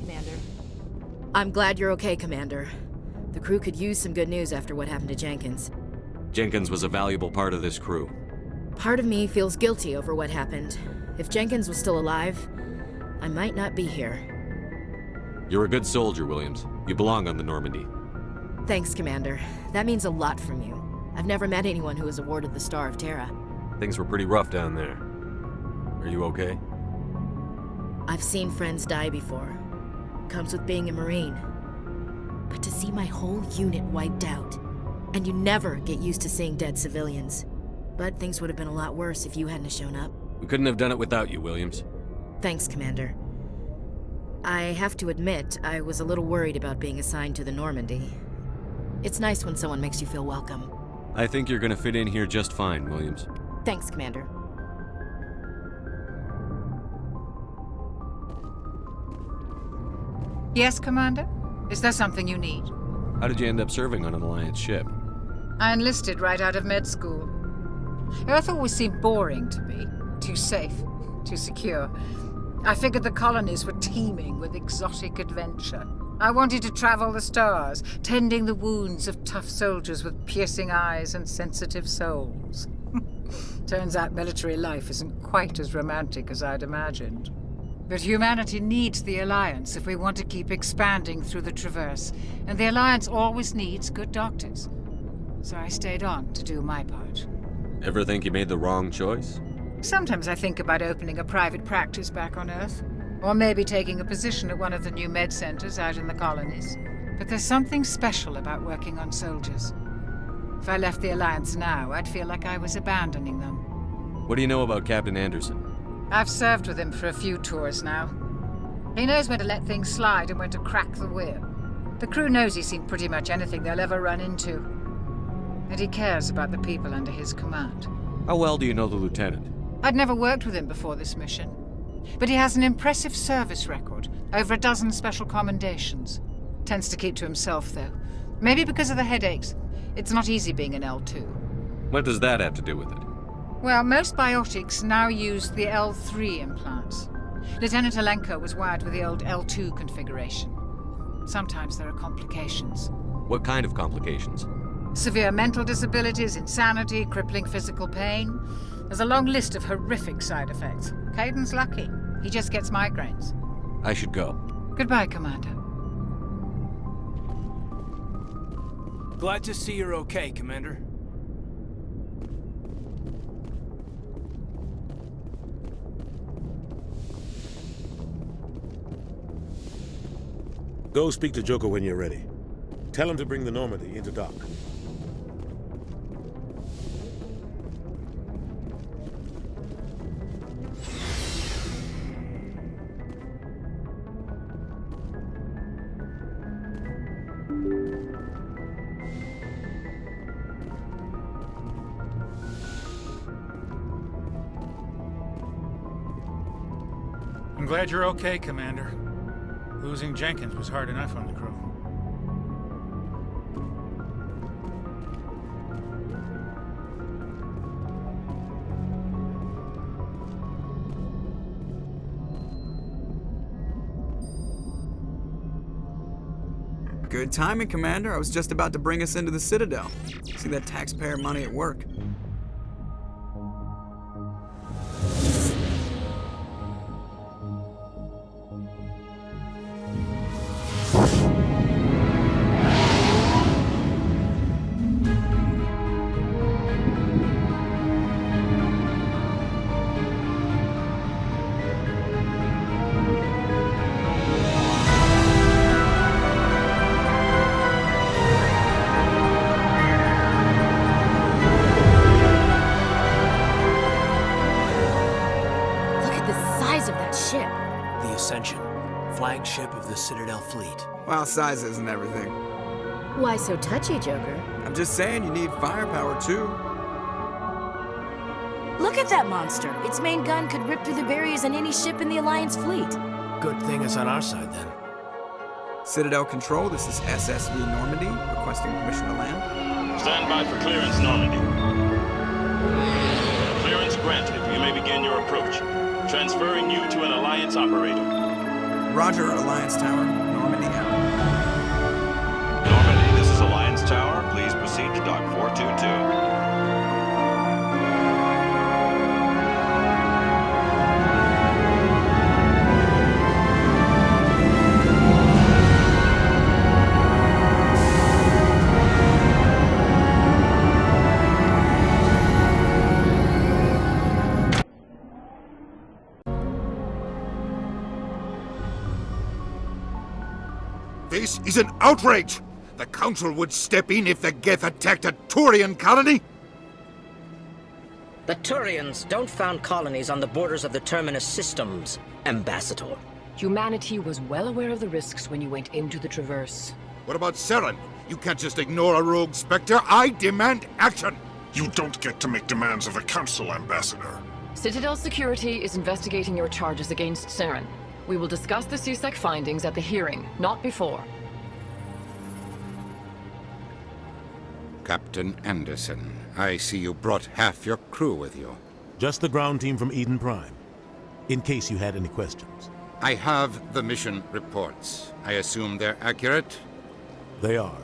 Commander. I'm glad you're okay, Commander. The crew could use some good news after what happened to Jenkins. Jenkins was a valuable part of this crew. Part of me feels guilty over what happened. If Jenkins was still alive, I might not be here. You're a good soldier, Williams. You belong on the Normandy. Thanks, Commander. That means a lot from you. I've never met anyone who was awarded the Star of Terra. Things were pretty rough down there. Are you okay? I've seen friends die before. Comes with being a Marine. But to see my whole unit wiped out, and you never get used to seeing dead civilians. But things would have been a lot worse if you hadn't shown up. We couldn't have done it without you, Williams. Thanks, Commander. I have to admit, I was a little worried about being assigned to the Normandy. It's nice when someone makes you feel welcome. I think you're gonna fit in here just fine, Williams. Thanks, Commander. Yes, Commander? Is there something you need? How did you end up serving on an Alliance ship? I enlisted right out of med school. Earth always seemed boring to me. Too safe, too secure. I figured the colonies were teeming with exotic adventure. I wanted to travel the stars, tending the wounds of tough soldiers with piercing eyes and sensitive souls. Turns out military life isn't quite as romantic as I'd imagined. But humanity needs the Alliance if we want to keep expanding through the Traverse, and the Alliance always needs good doctors. So I stayed on to do my part. Ever think you made the wrong choice? Sometimes I think about opening a private practice back on Earth, or maybe taking a position at one of the new med centers out in the colonies. But there's something special about working on soldiers. If I left the Alliance now, I'd feel like I was abandoning them. What do you know about Captain Anderson? I've served with him for a few tours now. He knows when to let things slide and when to crack the whip. The crew knows he's seen pretty much anything they'll ever run into. And he cares about the people under his command. How well do you know the lieutenant? I'd never worked with him before this mission. But he has an impressive service record, over a dozen special commendations. Tends to keep to himself, though. Maybe because of the headaches. It's not easy being an L2. What does that have to do with it? Well, most biotics now use the L3 implants. Lieutenant Alenko was wired with the old L2 configuration. Sometimes there are complications. What kind of complications? Severe mental disabilities, insanity, crippling physical pain. There's a long list of horrific side effects. Caden's lucky. He just gets migraines. I should go. Goodbye, Commander. Glad to see you're okay, Commander. Go speak to Joker when you're ready. Tell him to bring the Normandy into dock. I'm glad you're okay, Commander. Losing Jenkins was hard enough on the crew. Good timing, Commander. I was just about to bring us into the Citadel. See that taxpayer money at work. Flagship of the Citadel fleet. Well, size isn't everything. Why so touchy, Joker? I'm just saying you need firepower, too. Look at that monster. Its main gun could rip through the barriers in any ship in the Alliance fleet. Good thing it's on our side, then. Citadel Control, this is SSV Normandy, requesting permission to land. Stand by for clearance, Normandy. Clearance granted. You may begin your approach. Transferring you to an Alliance operator. Roger, Alliance Tower. Normandy out. Normandy, this is Alliance Tower. Please proceed to Dock 422. This is an outrage! The Council would step in if the Geth attacked a Turian colony? The Turians don't found colonies on the borders of the Terminus systems, Ambassador. Humanity was well aware of the risks when you went into the Traverse. What about Seren? You can't just ignore a rogue Spectre. I demand action! You don't get to make demands of the Council, Ambassador. Citadel Security is investigating your charges against Seren. We will discuss the CSEC findings at the hearing, not before. Captain Anderson, I see you brought half your crew with you. Just the ground team from Eden Prime, in case you had any questions. I have the mission reports. I assume they're accurate? They are.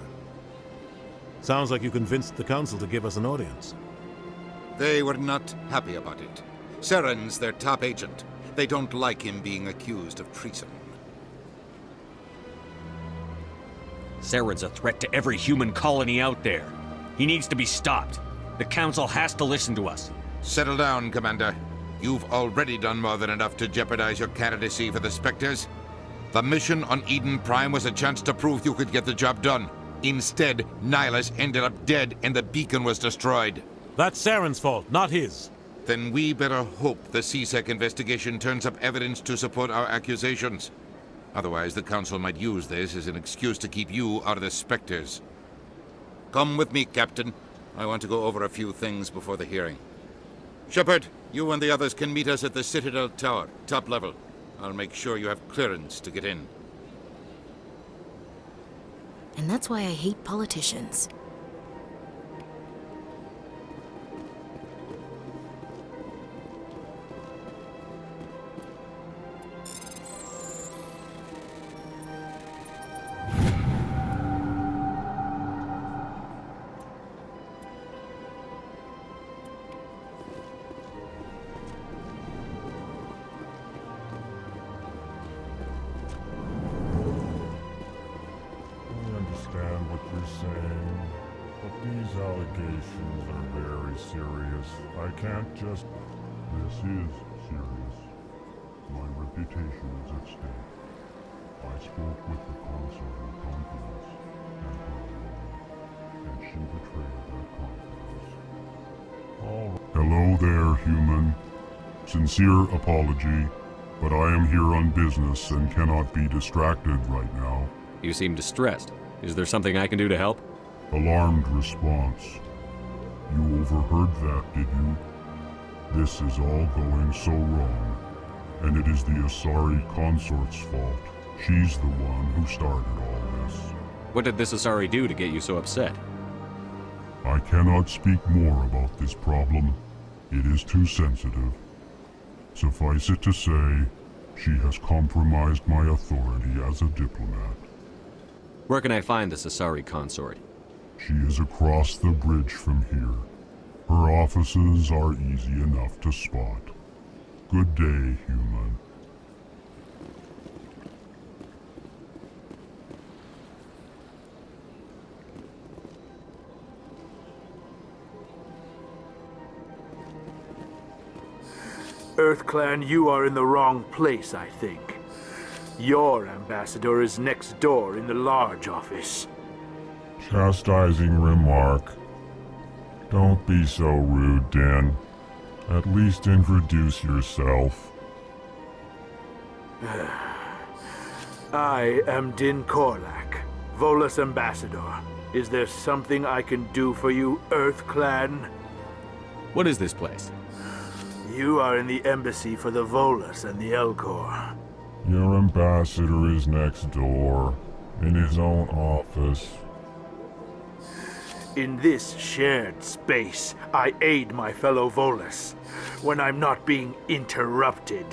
Sounds like you convinced the Council to give us an audience. They were not happy about it. Seren's their top agent. They don't like him being accused of treason. Seren's a threat to every human colony out there. He needs to be stopped. The Council has to listen to us. Settle down, Commander. You've already done more than enough to jeopardize your candidacy for the Spectres. The mission on Eden Prime was a chance to prove you could get the job done. Instead, Nihilus ended up dead and the beacon was destroyed. That's Seren's fault, not his. Then we better hope the CSEC investigation turns up evidence to support our accusations. Otherwise, the Council might use this as an excuse to keep you out of the Spectres. Come with me, Captain. I want to go over a few things before the hearing. Shepard, you and the others can meet us at the Citadel Tower, top level. I'll make sure you have clearance to get in. And that's why I hate politicians. Allegations are very serious. I can't just... This is serious. My reputation is at stake. I spoke with the Council in confidence, and her alone, and she betrayed that confidence. Hello there, human. Sincere apology, but I am here on business and cannot be distracted right now. You seem distressed. Is there something I can do to help? Alarmed response. You overheard that, did you? This is all going so wrong, and it is the Asari consort's fault. She's the one who started all this. What did this Asari do to get you so upset? I cannot speak more about this problem. It is too sensitive. Suffice it to say, she has compromised my authority as a diplomat. Where can I find this Asari consort? She is across the bridge from here. Her offices are easy enough to spot. Good day, human. EarthClan, you are in the wrong place, I think. Your ambassador is next door in the large office. Chastising remark. Don't be so rude, Dan. At least introduce yourself. I am Din Korlak, Volus ambassador. Is there something I can do for you, EarthClan? What is this place? You are in the embassy for the Volus and the Elcor. Your ambassador is next door, in his own office. In this shared space, I aid my fellow Volus when I'm not being interrupted.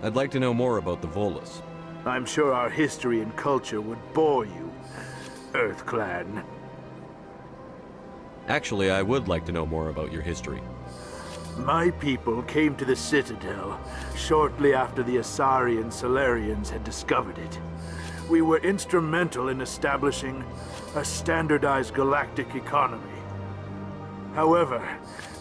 I'd like to know more about the Volus. I'm sure our history and culture would bore you, Earth Clan. Actually, I would like to know more about your history. My people came to the Citadel shortly after the Asari and Solarians had discovered it. We were instrumental in establishing a standardized galactic economy. However,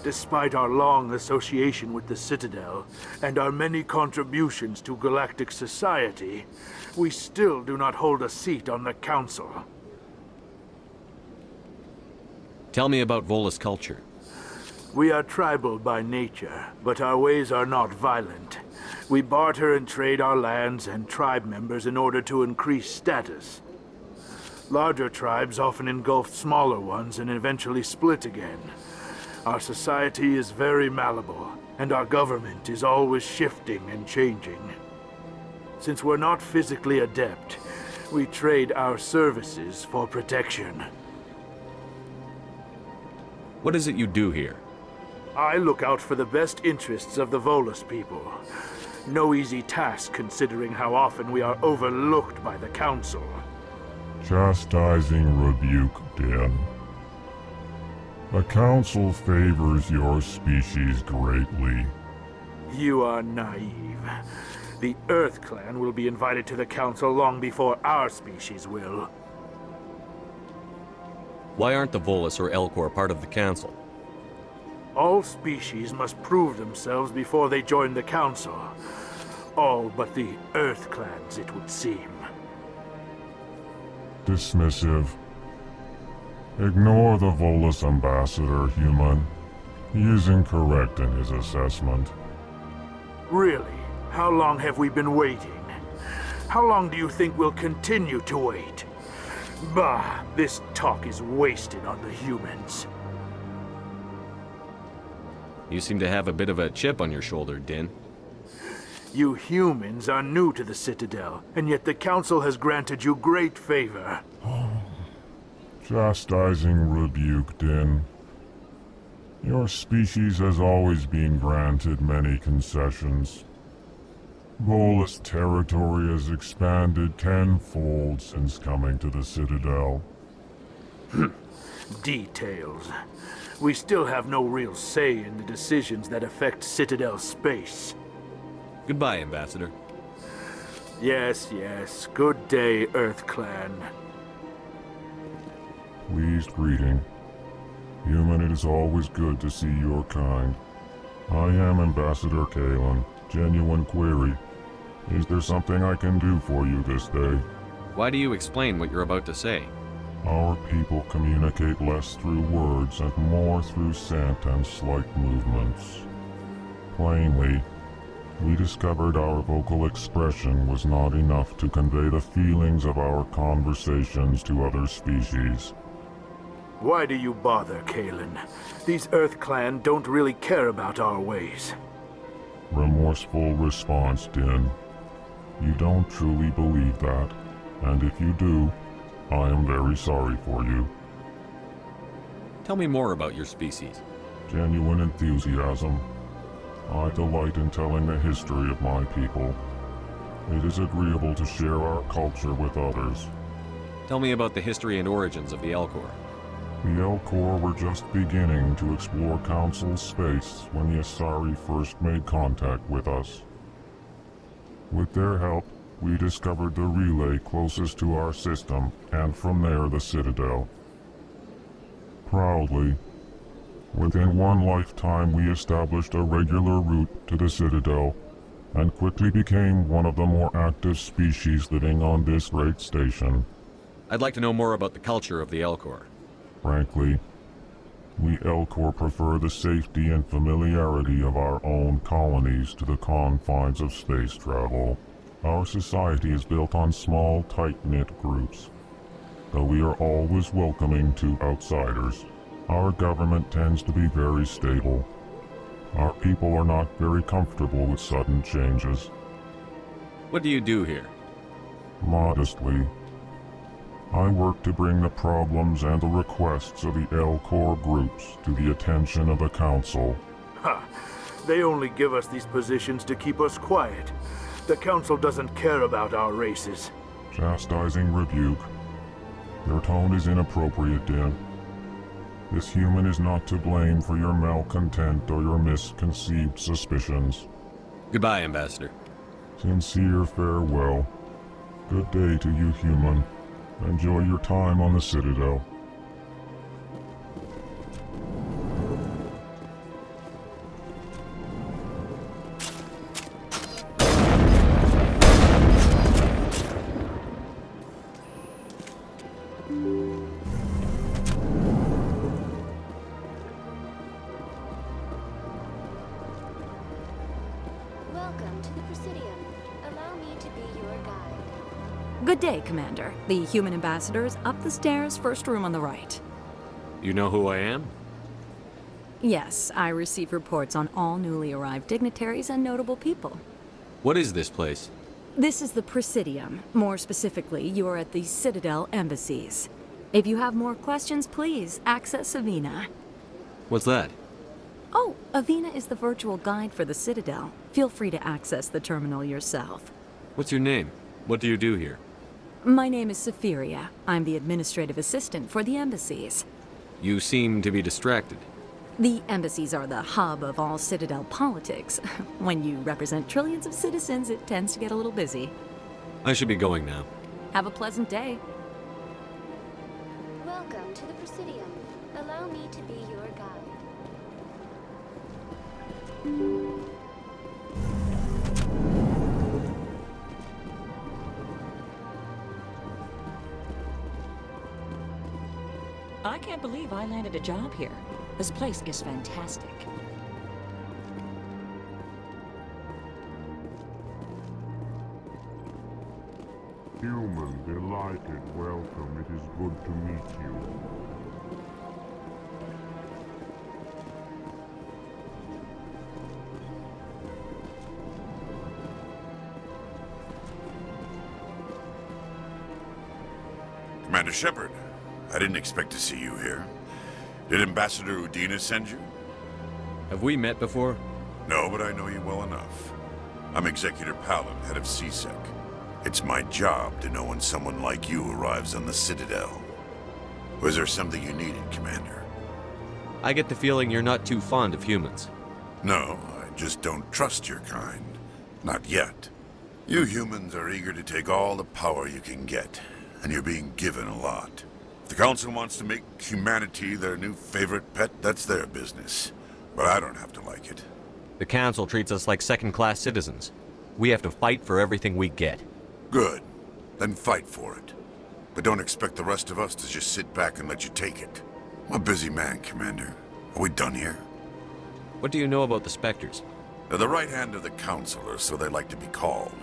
despite our long association with the Citadel and our many contributions to galactic society, we still do not hold a seat on the Council. Tell me about Volus culture. We are tribal by nature, but our ways are not violent. We barter and trade our lands and tribe members in order to increase status. Larger tribes often engulf smaller ones and eventually split again. Our society is very malleable, and our government is always shifting and changing. Since we're not physically adept, we trade our services for protection. What is it you do here? I look out for the best interests of the Volus people. No easy task considering how often we are overlooked by the Council. Chastising rebuke, Din. The Council favors your species greatly. You are naive. The Earth Clan will be invited to the Council long before our species will. Why aren't the Volus or Elcor part of the Council? All species must prove themselves before they join the Council. All but the Earth Clans, it would seem. Dismissive. Ignore the Volus ambassador, human. He is incorrect in his assessment. Really? How long have we been waiting? How long do you think we'll continue to wait? Bah, this talk is wasted on the humans. You seem to have a bit of a chip on your shoulder, Din. You humans are new to the Citadel, and yet the Council has granted you great favor. Chastising rebuke, Din. Your species has always been granted many concessions. Volus territory has expanded tenfold since coming to the Citadel. Details. We still have no real say in the decisions that affect Citadel space. Goodbye, Ambassador. Yes, yes. Good day, Earth Clan. Pleased greeting. Human, it is always good to see your kind. I am Ambassador Kalen. Genuine query. Is there something I can do for you this day? Why do you explain what you're about to say? Our people communicate less through words and more through scent and slight movements. Plainly, we discovered our vocal expression was not enough to convey the feelings of our conversations to other species. Why do you bother, Kalen? These Earth Clan don't really care about our ways. Remorseful response, Din. You don't truly believe that, and if you do, I am very sorry for you. Tell me more about your species. Genuine enthusiasm. I delight in telling the history of my people. It is agreeable to share our culture with others. Tell me about the history and origins of the Elcor. The Elcor were just beginning to explore Council space when the Asari first made contact with us. With their help, we discovered the relay closest to our system, and from there the Citadel. Proudly, within one lifetime we established a regular route to the Citadel, and quickly became one of the more active species living on this great station. I'd like to know more about the culture of the Elcor. Frankly, we Elcor prefer the safety and familiarity of our own colonies to the confines of space travel. Our society is built on small, tight-knit groups. Though we are always welcoming to outsiders, our government tends to be very stable. Our people are not very comfortable with sudden changes. What do you do here? Modestly, I work to bring the problems and the requests of the Elcor groups to the attention of the Council. Ha! They only give us these positions to keep us quiet. The Council doesn't care about our races. Chastising rebuke. Your tone is inappropriate, Dan. This human is not to blame for your malcontent or your misconceived suspicions. Goodbye, Ambassador. Sincere farewell. Good day to you, human. Enjoy your time on the Citadel. Welcome to the Presidium. Allow me to be your guide. Good day, Commander. The human ambassador is up the stairs, first room on the right. You know who I am? Yes, I receive reports on all newly arrived dignitaries and notable people. What is this place? This is the Presidium. More specifically, you are at the Citadel embassies. If you have more questions, please access Avina. What's that? Oh, Avina is the virtual guide for the Citadel. Feel free to access the terminal yourself. What's your name? What do you do here? My name is Safiria. I'm the administrative assistant for the embassies. You seem to be distracted. The embassies are the hub of all Citadel politics. When you represent trillions of citizens, it tends to get a little busy. I should be going now. Have a pleasant day. Welcome to the Presidium. Allow me to be your guide. I can't believe I landed a job here. This place is fantastic. Human, delighted, welcome. It is good to meet you. Commander Shepard, I didn't expect to see you here. Did Ambassador Udina send you? Have we met before? No, but I know you well enough. I'm Executor Palin, head of CSEC. It's my job to know when someone like you arrives on the Citadel. Was there something you needed, Commander? I get the feeling you're not too fond of humans. No, I just don't trust your kind. Not yet. You humans are eager to take all the power you can get, and you're being given a lot. If the Council wants to make humanity their new favorite pet, that's their business. But I don't have to like it. The Council treats us like second-class citizens. We have to fight for everything we get. Good. Then fight for it. But don't expect the rest of us to just sit back and let you take it. I'm a busy man, Commander. Are we done here? What do you know about the Spectres? They're the right hand of the Council, or so they like to be called.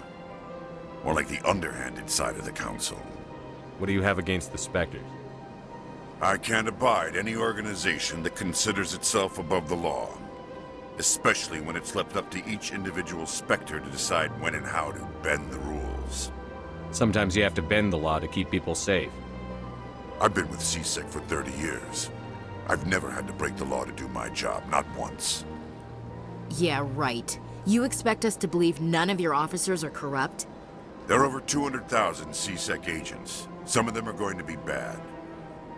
More like the underhanded side of the Council. What do you have against the Spectres? I can't abide any organization that considers itself above the law. Especially when it's left up to each individual Spectre to decide when and how to bend the rules. Sometimes you have to bend the law to keep people safe. I've been with CSEC for 30 years. I've never had to break the law to do my job, not once. Yeah, right. You expect us to believe none of your officers are corrupt? There are over 200,000 CSEC agents. Some of them are going to be bad.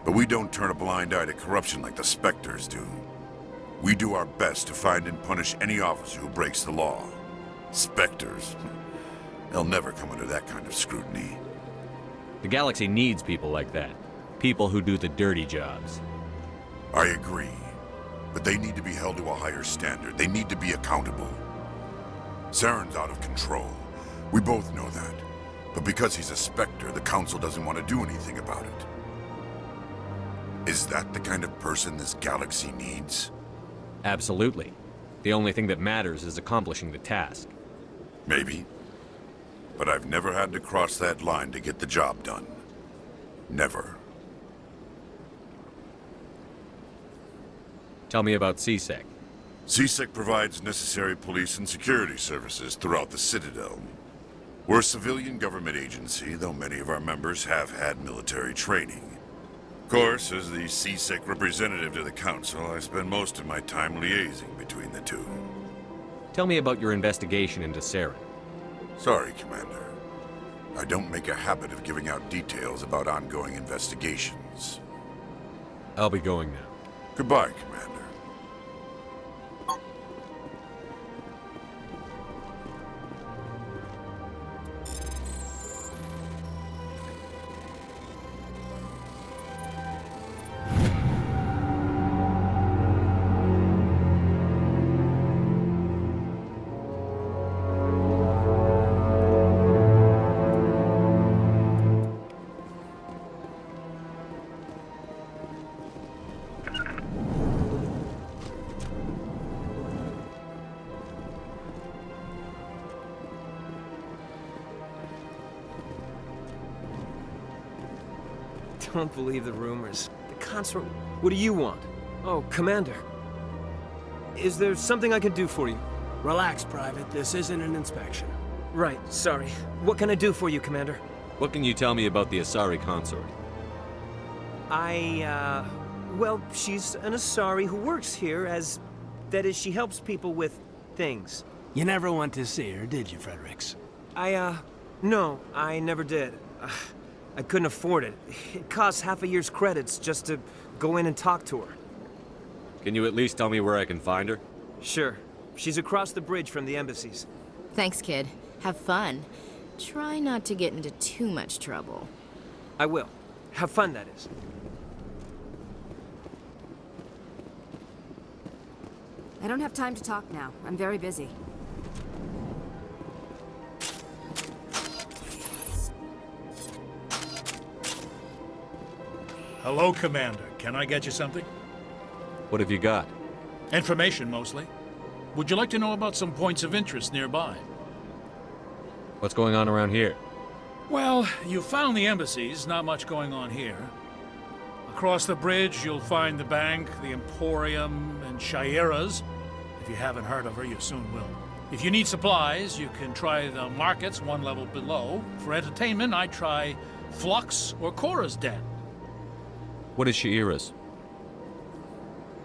But we don't turn a blind eye to corruption like the Spectres do. We do our best to find and punish any officer who breaks the law. Spectres, they'll never come under that kind of scrutiny. The galaxy needs people like that. People who do the dirty jobs. I agree. But they need to be held to a higher standard. They need to be accountable. Saren's out of control. We both know that. But because he's a Spectre, the Council doesn't want to do anything about it. Is that the kind of person this galaxy needs? Absolutely. The only thing that matters is accomplishing the task. Maybe. But I've never had to cross that line to get the job done. Never. Tell me about CSEC. CSEC provides necessary police and security services throughout the Citadel. We're a civilian government agency, though many of our members have had military training. Of course, as the CSEC representative to the Council, I spend most of my time liaising between the two. Tell me about your investigation into Saren. Sorry, Commander. I don't make a habit of giving out details about ongoing investigations. I'll be going now. Goodbye, Commander. Don't believe the rumors. The consort... What do you want? Oh, Commander. Is there something I can do for you? Relax, Private. This isn't an inspection. Right, sorry. What can I do for you, Commander? What can you tell me about the Asari consort? Well, she's an Asari who works here as... That is, she helps people with things. You never went to see her, did you, Fredericks? No, I never did. I couldn't afford it. It costs half a year's credits just to go in and talk to her. Can you at least tell me where I can find her? Sure. She's across the bridge from the embassies. Thanks, kid. Have fun. Try not to get into too much trouble. I will. Have fun, that is. I don't have time to talk now. I'm very busy. Hello, Commander. Can I get you something? What have you got? Information, mostly. Would you like to know about some points of interest nearby? What's going on around here? Well, you found the embassies. Not much going on here. Across the bridge, you'll find the bank, the Emporium, and Shaira's. If you haven't heard of her, you soon will. If you need supplies, you can try the markets one level below. For entertainment, I'd try Flux or Cora's Den. What is Shaira's?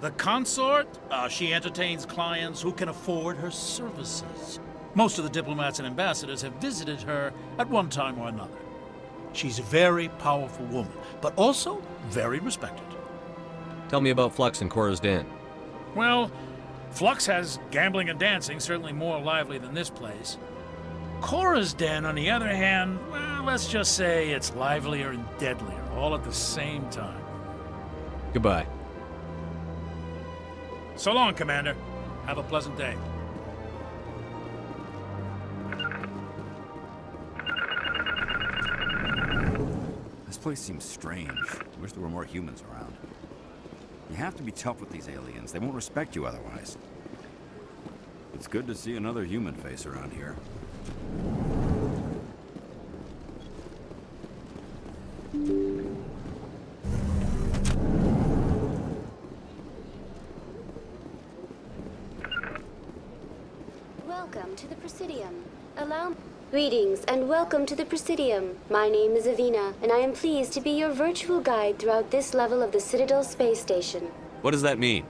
The consort? She entertains clients who can afford her services. Most of the diplomats and ambassadors have visited her at one time or another. She's a very powerful woman, but also very respected. Tell me about Flux and Cora's Den. Well, Flux has gambling and dancing, certainly more lively than this place. Cora's Den, on the other hand, well, let's just say it's livelier and deadlier, all at the same time. Goodbye. So long, Commander. Have a pleasant day. This place seems strange. I wish there were more humans around. You have to be tough with these aliens. They won't respect you otherwise. It's good to see another human face around here. Welcome to the Presidium. Greetings and welcome to the Presidium. My name is Avina, and I am pleased to be your virtual guide throughout this level of the Citadel space station. What does that mean?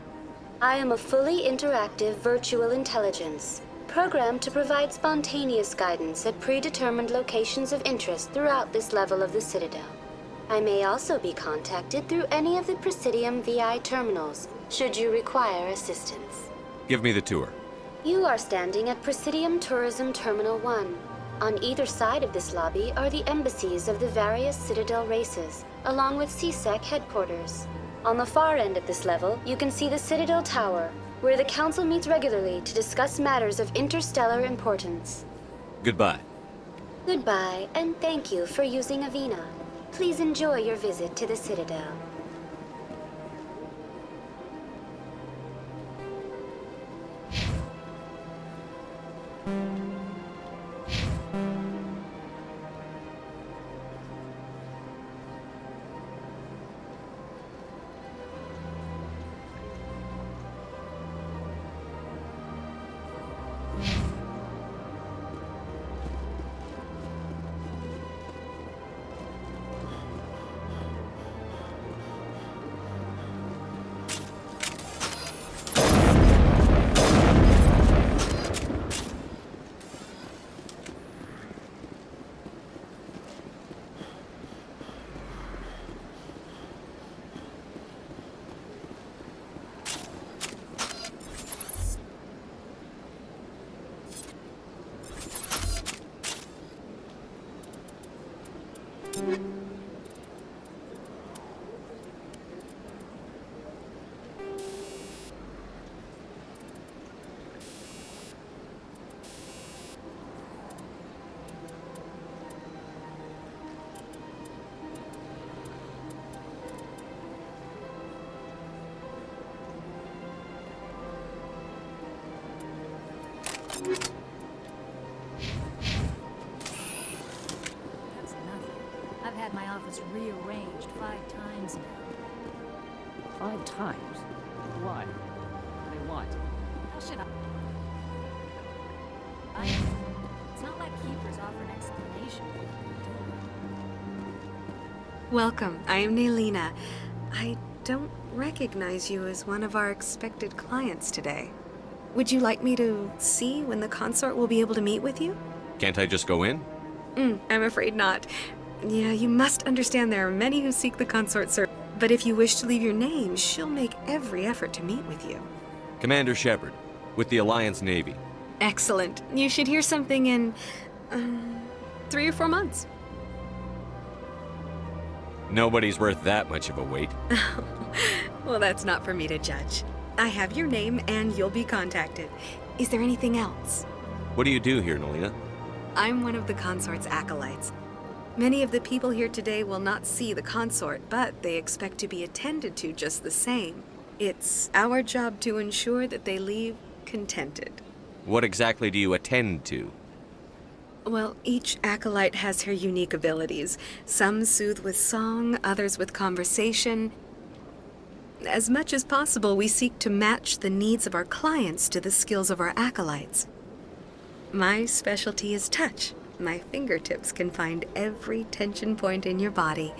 I am a fully interactive virtual intelligence, programmed to provide spontaneous guidance at predetermined locations of interest throughout this level of the Citadel. I may also be contacted through any of the Presidium VI terminals, should you require assistance. Give me the tour. You are standing at Presidium Tourism Terminal 1. On either side of this lobby are the embassies of the various Citadel races, along with CSEC headquarters. On the far end of this level, you can see the Citadel Tower, where the Council meets regularly to discuss matters of interstellar importance. Goodbye. Goodbye, and thank you for using Avina. Please enjoy your visit to the Citadel. That's nothing. I've had my office rearranged 5 times now. 5 times? Why? What do they want? How should I? It's not like keepers offer an explanation. Welcome. I am Nelina. I don't recognize you as one of our expected clients today. Would you like me to see when the consort will be able to meet with you? Can't I just go in? I'm afraid not. Yeah, you must understand there are many who seek the consort service. But if you wish to leave your name, she'll make every effort to meet with you. Commander Shepard, with the Alliance Navy. Excellent. You should hear something in 3 or 4 months. Nobody's worth that much of a wait. Well, that's not for me to judge. I have your name and you'll be contacted. Is there anything else? What do you do here, Nelina? I'm one of the consort's acolytes. Many of the people here today will not see the consort, but they expect to be attended to just the same. It's our job to ensure that they leave contented. What exactly do you attend to? Well, each acolyte has her unique abilities. Some soothe with song, others with conversation. As much as possible, we seek to match the needs of our clients to the skills of our acolytes. My specialty is touch. My fingertips can find every tension point in your body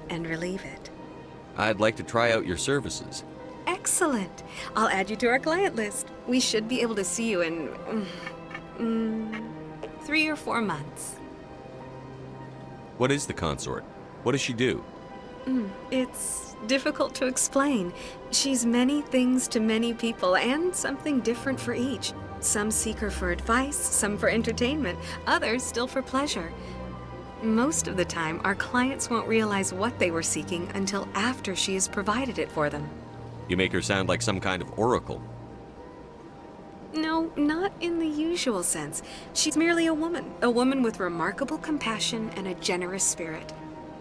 and relieve it. I'd like to try out your services. Excellent. I'll add you to our client list. We should be able to see you in 3 or 4 months. What is the consort? What does she do? It's difficult to explain. She's many things to many people and something different for each. Some seek her for advice, some for entertainment, others still for pleasure. Most of the time, our clients won't realize what they were seeking until after she has provided it for them. You make her sound like some kind of oracle. No, not in the usual sense. She's merely a woman with remarkable compassion and a generous spirit.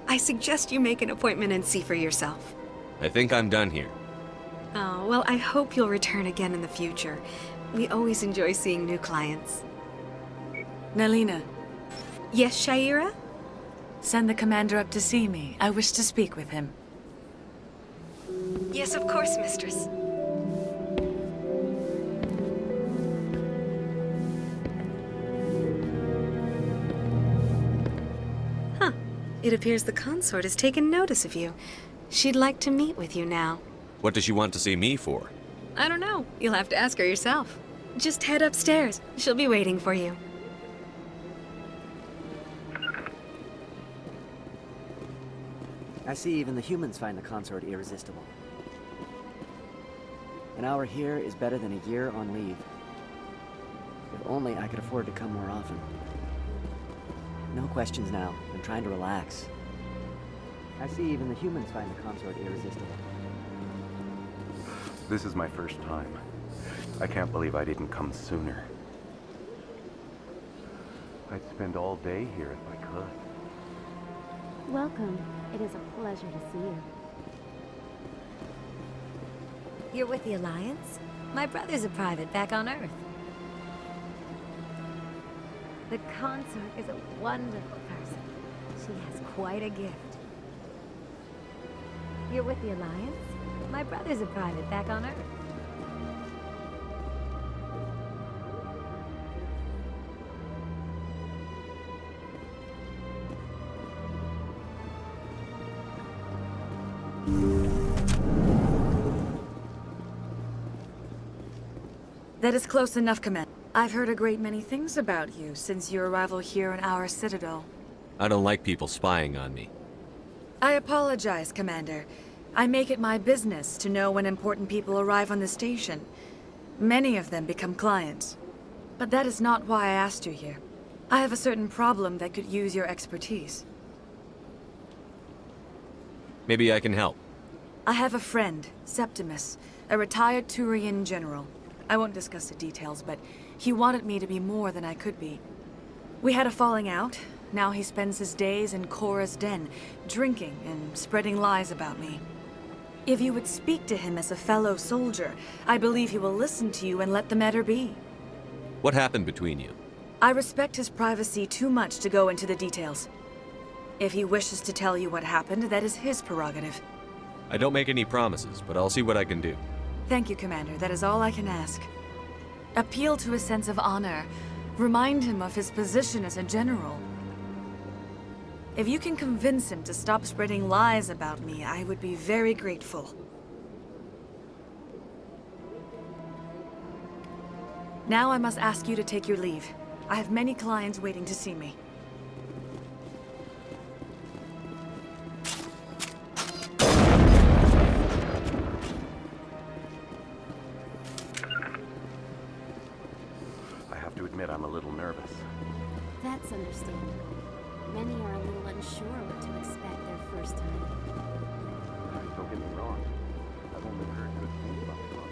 I suggest you make an appointment and see for yourself. I think I'm done here. Oh, well, I hope you'll return again in the future. We always enjoy seeing new clients. Nelina. Yes, Shaira? Send the commander up to see me. I wish to speak with him. Yes, of course, mistress. Huh. It appears the consort has taken notice of you. She'd like to meet with you now. What does she want to see me for? I don't know. You'll have to ask her yourself. Just head upstairs. She'll be waiting for you. I see even the humans find the consort irresistible. An hour here is better than a year on leave. If only I could afford to come more often. No questions now. I'm trying to relax. I see even the humans find the consort irresistible. This is my first time. I can't believe I didn't come sooner. I'd spend all day here if I could. Welcome. It is a pleasure to see you. You're with the Alliance? My brother's a private back on Earth. The consort is a wonderful person. She has quite a gift. You're with the Alliance? My brother's a private back on Earth. That is close enough, Commander. I've heard a great many things about you since your arrival here in our citadel. I don't like people spying on me. I apologize, Commander. I make it my business to know when important people arrive on the station. Many of them become clients. But that is not why I asked you here. I have a certain problem that could use your expertise. Maybe I can help. I have a friend, Septimus, a retired Turian general. I won't discuss the details, but he wanted me to be more than I could be. We had a falling out. Now he spends his days in Cora's den, drinking and spreading lies about me. If you would speak to him as a fellow soldier, I believe he will listen to you and let the matter be. What happened between you? I respect his privacy too much to go into the details. If he wishes to tell you what happened, that is his prerogative. I don't make any promises, but I'll see what I can do. Thank you, Commander. That is all I can ask. Appeal to his sense of honor. Remind him of his position as a general. If you can convince him to stop spreading lies about me, I would be very grateful. Now I must ask you to take your leave. I have many clients waiting to see me. I have to admit I'm a little nervous. That's understandable. Many are a little unsure what to expect their first time. Don't get me wrong. I've only heard good things about the concept.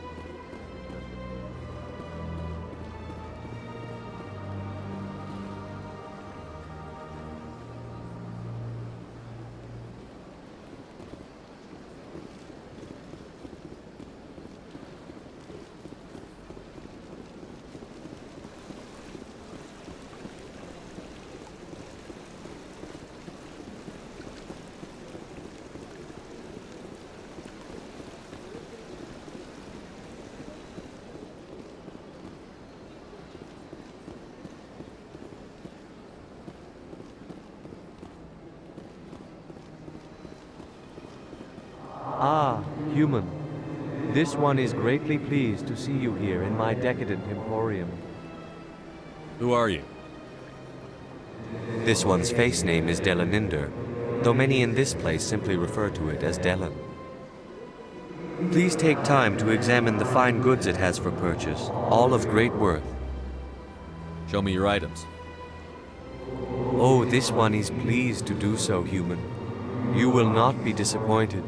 Ah, human. This one is greatly pleased to see you here in my decadent emporium. Who are you? This one's face name is Delaninder, though many in this place simply refer to it as Delan. Please take time to examine the fine goods it has for purchase, all of great worth. Show me your items. Oh, this one is pleased to do so, human. You will not be disappointed.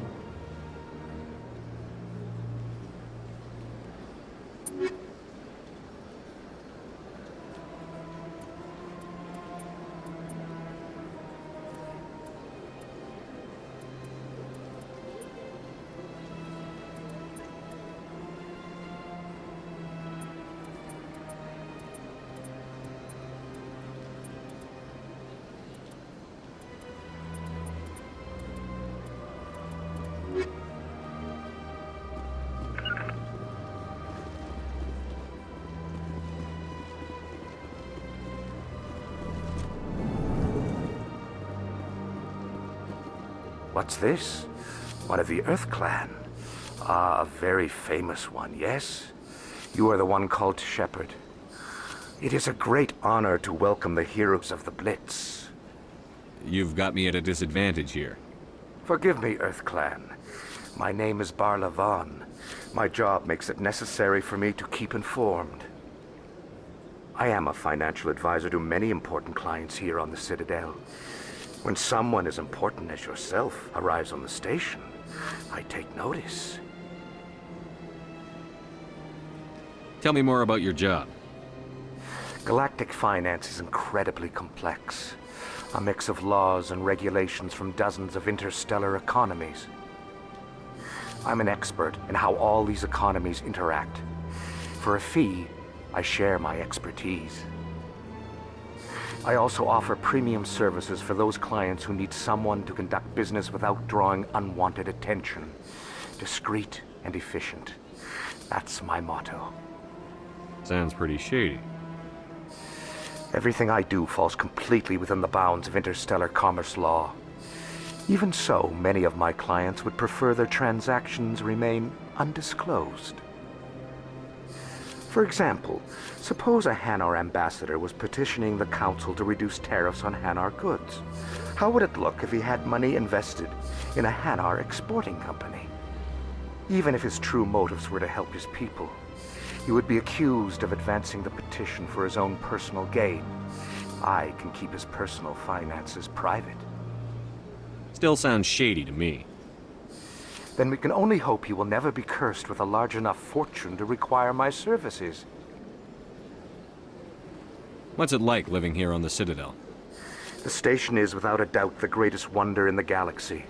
What's this? One of the Earth Clan. Ah, a very famous one, yes? You are the one called Shepherd. It is a great honor to welcome the heroes of the Blitz. You've got me at a disadvantage here. Forgive me, Earth Clan. My name is Barla Vaughn. My job makes it necessary for me to keep informed. I am a financial advisor to many important clients here on the Citadel. When someone as important as yourself arrives on the station, I take notice. Tell me more about your job. Galactic finance is incredibly complex. A mix of laws and regulations from dozens of interstellar economies. I'm an expert in how all these economies interact. For a fee, I share my expertise. I also offer premium services for those clients who need someone to conduct business without drawing unwanted attention. Discreet and efficient. That's my motto. Sounds pretty shady. Everything I do falls completely within the bounds of interstellar commerce law. Even so, many of my clients would prefer their transactions remain undisclosed. For example, suppose a Hanar ambassador was petitioning the council to reduce tariffs on Hanar goods. How would it look if he had money invested in a Hanar exporting company? Even if his true motives were to help his people, he would be accused of advancing the petition for his own personal gain. I can keep his personal finances private. Still sounds shady to me. Then we can only hope he will never be cursed with a large enough fortune to require my services. What's it like living here on the Citadel? The station is without a doubt the greatest wonder in the galaxy.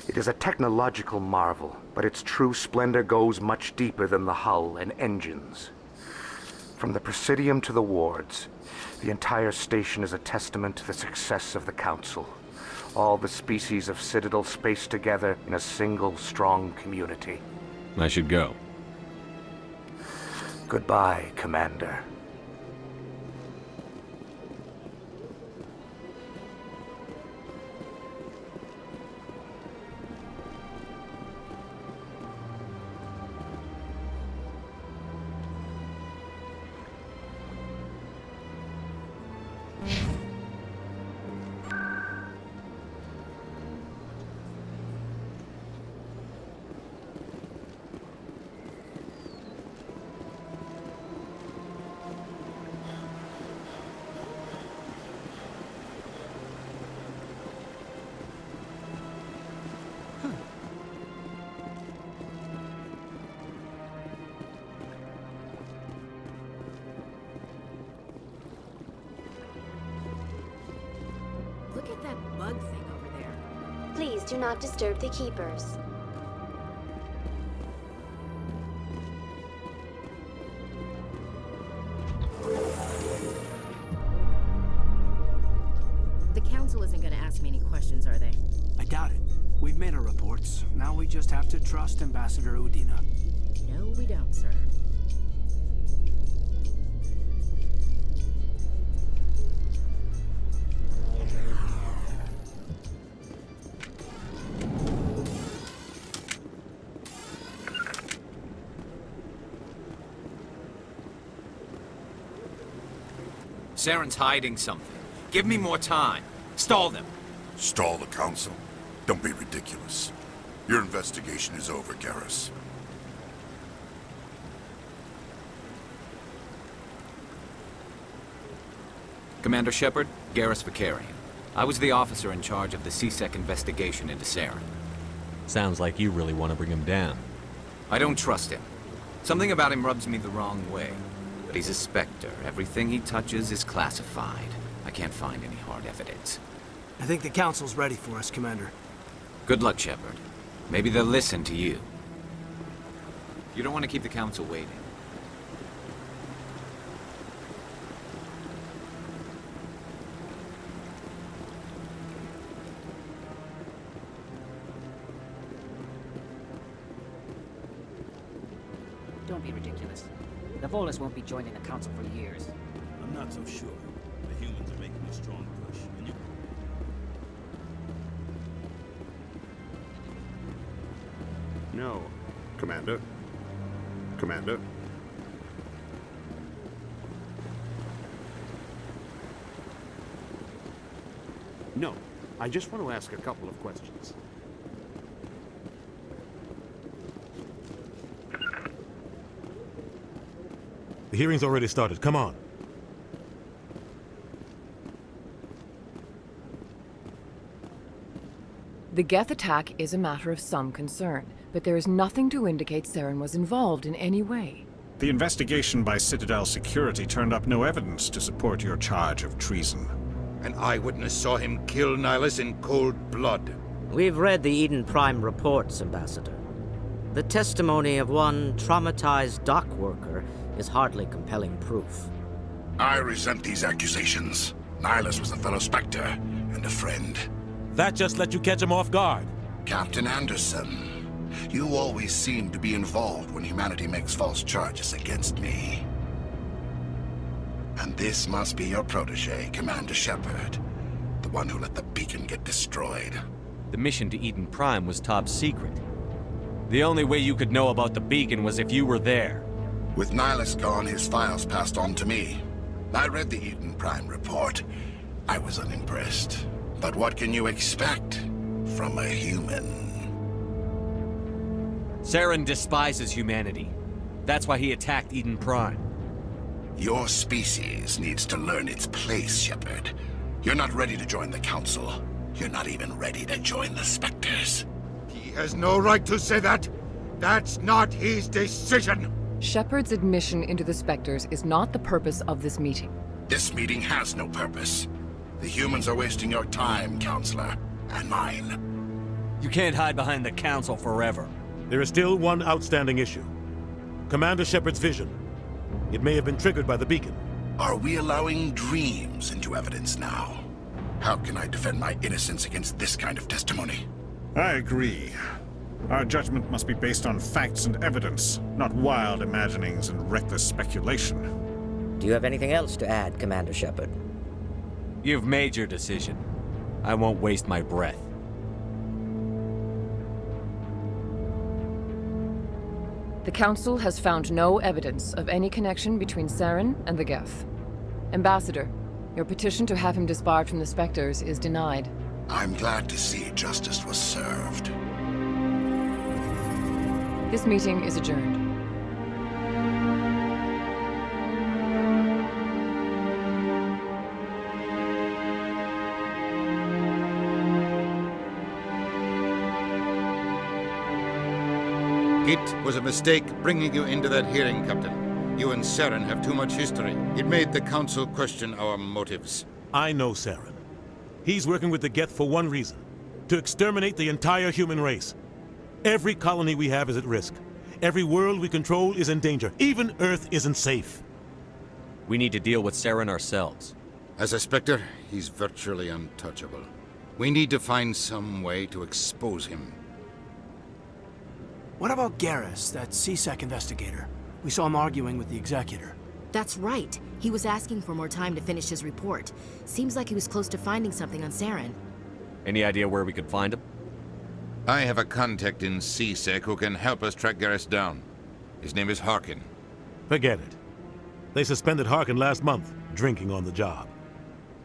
It is a technological marvel, but its true splendor goes much deeper than the hull and engines. From the Presidium to the wards, the entire station is a testament to the success of the Council. All the species of Citadel spaced together in a single strong community. I should go. Goodbye, Commander. Look at that bug thing over there. Please do not disturb the keepers. The council isn't going to ask me any questions, are they? I doubt it. We've made our reports. Now we just have to trust Ambassador Udina. No, we don't, sir. Saren's hiding something. Give me more time. Stall them. Stall the Council? Don't be ridiculous. Your investigation is over, Garrus. Commander Shepard, Garrus Vicarian. I was the officer in charge of the CSEC investigation into Saren. Sounds like you really want to bring him down. I don't trust him. Something about him rubs me the wrong way. But he's a Spectre. Everything he touches is classified. I can't find any hard evidence. I think the Council's ready for us, Commander. Good luck, Shepard. Maybe they'll listen to you. You don't want to keep the Council waiting. Don't be ridiculous. The Volus won't be joining the Council for years. I'm not so sure. The humans are making a strong push, and you... No, Commander. Commander. No, I just want to ask a couple of questions. The hearing's already started. Come on. The Geth attack is a matter of some concern, but there is nothing to indicate Saren was involved in any way. The investigation by Citadel Security turned up no evidence to support your charge of treason. An eyewitness saw him kill Nihilus in cold blood. We've read the Eden Prime reports, Ambassador. The testimony of one traumatized dock worker is hardly compelling proof. I resent these accusations. Nihilus was a fellow Spectre and a friend. That just let you catch him off guard. Captain Anderson, you always seem to be involved when humanity makes false charges against me. And this must be your protege, Commander Shepard. The one who let the beacon get destroyed. The mission to Eden Prime was top secret. The only way you could know about the beacon was if you were there. With Nihilus gone, his files passed on to me. I read the Eden Prime report. I was unimpressed. But what can you expect from a human? Saren despises humanity. That's why he attacked Eden Prime. Your species needs to learn its place, Shepard. You're not ready to join the Council. You're not even ready to join the Spectres. He has no right to say that. That's not his decision. Shepard's admission into the Spectres is not the purpose of this meeting. This meeting has no purpose. The humans are wasting your time, Counselor, and mine. You can't hide behind the Council forever. There is still one outstanding issue. Commander Shepard's vision. It may have been triggered by the beacon. Are we allowing dreams into evidence now? How can I defend my innocence against this kind of testimony? I agree. Our judgment must be based on facts and evidence, not wild imaginings and reckless speculation. Do you have anything else to add, Commander Shepard? You've made your decision. I won't waste my breath. The Council has found no evidence of any connection between Saren and the Geth. Ambassador, your petition to have him disbarred from the Spectres is denied. I'm glad to see justice was served. This meeting is adjourned. It was a mistake bringing you into that hearing, Captain. You and Saren have too much history. It made the Council question our motives. I know Saren. He's working with the Geth for one reason: to exterminate the entire human race. Every colony we have is at risk. Every world we control is in danger. Even Earth isn't safe. We need to deal with Saren ourselves. As a Spectre, he's virtually untouchable. We need to find some way to expose him. What about Garrus, that CSEC investigator? We saw him arguing with the Executor. That's right. He was asking for more time to finish his report. Seems like he was close to finding something on Saren. Any idea where we could find him? I have a contact in CSEC who can help us track Garrus down. His name is Harkin. Forget it. They suspended Harkin last month, drinking on the job.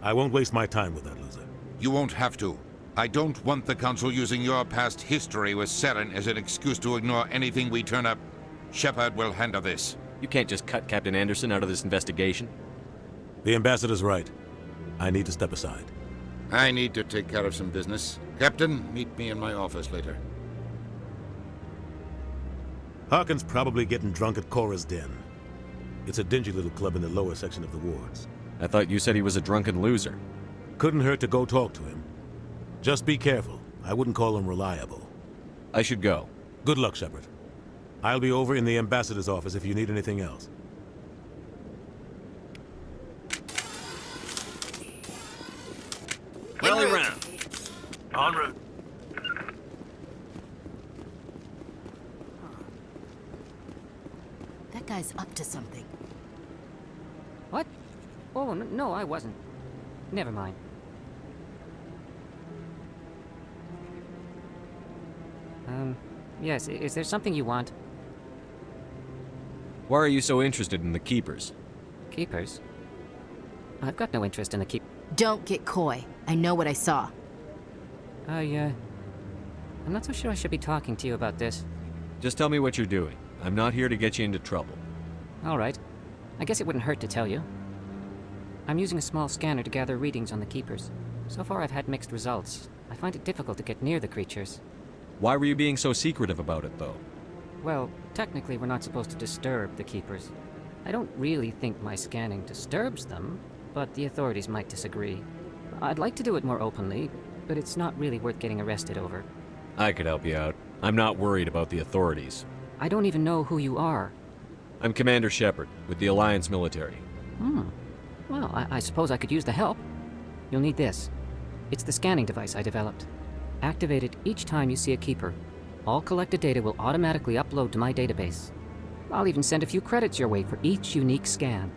I won't waste my time with that loser. You won't have to. I don't want the Council using your past history with Saren as an excuse to ignore anything we turn up. Shepard will handle this. You can't just cut Captain Anderson out of this investigation. The Ambassador's right. I need to step aside. I need to take care of some business. Captain, meet me in my office later. Harkin's probably getting drunk at Cora's Den. It's a dingy little club in the lower section of the wards. I thought you said he was a drunken loser. Couldn't hurt to go talk to him. Just be careful. I wouldn't call him reliable. I should go. Good luck, Shepard. I'll be over in the Ambassador's office if you need anything else. Rally round. En route. That guy's up to something. What? Oh, no, I wasn't. Never mind. Yes, is there something you want? Why are you so interested in the Keepers? Keepers? I've got no interest in the Don't get coy. I know what I saw. I'm not so sure I should be talking to you about this. Just tell me what you're doing. I'm not here to get you into trouble. All right. I guess it wouldn't hurt to tell you. I'm using a small scanner to gather readings on the Keepers. So far I've had mixed results. I find it difficult to get near the creatures. Why were you being so secretive about it, though? Well, technically we're not supposed to disturb the Keepers. I don't really think my scanning disturbs them, but the authorities might disagree. I'd like to do it more openly, but it's not really worth getting arrested over. I could help you out. I'm not worried about the authorities. I don't even know who you are. I'm Commander Shepard, with the Alliance military. Well, I suppose I could use the help. You'll need this. It's the scanning device I developed. Activate it each time you see a Keeper. All collected data will automatically upload to my database. I'll even send a few credits your way for each unique scan.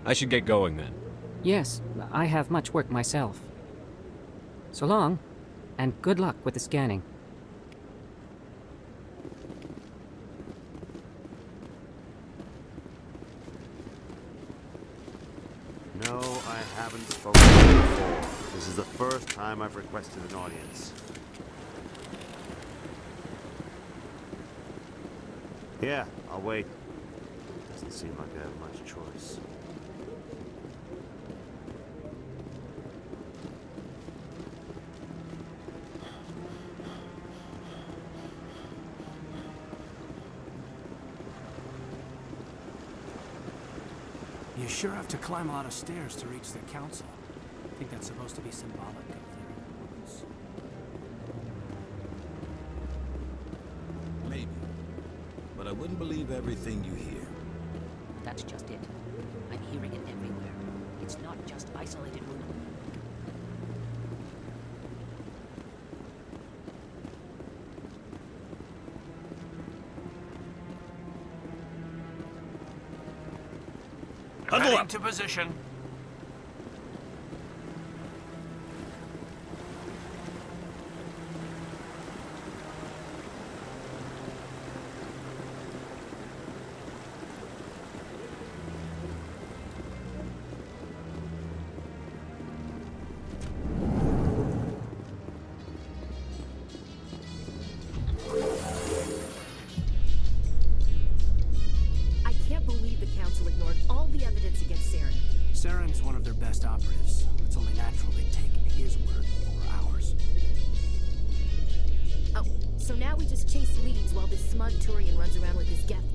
I should get going then. Yes, I have much work myself. So long, and good luck with the scanning. No, I haven't spoken before. This is the first time I've requested an audience. Yeah, I'll wait. Doesn't seem like I have much choice. You sure have to climb a lot of stairs to reach the council. I think that's supposed to be symbolic of their importance. Maybe. But I wouldn't believe everything you hear. That That's just it. I'm hearing it everywhere. It's not just isolated rumor. Huddle up! To position. I can't believe the Council ignored all the evidence against Saren. Saren's one of their best operatives. It's only natural they take his word over ours. Oh, so now we just chase leads while this smug Turian runs around with his Geth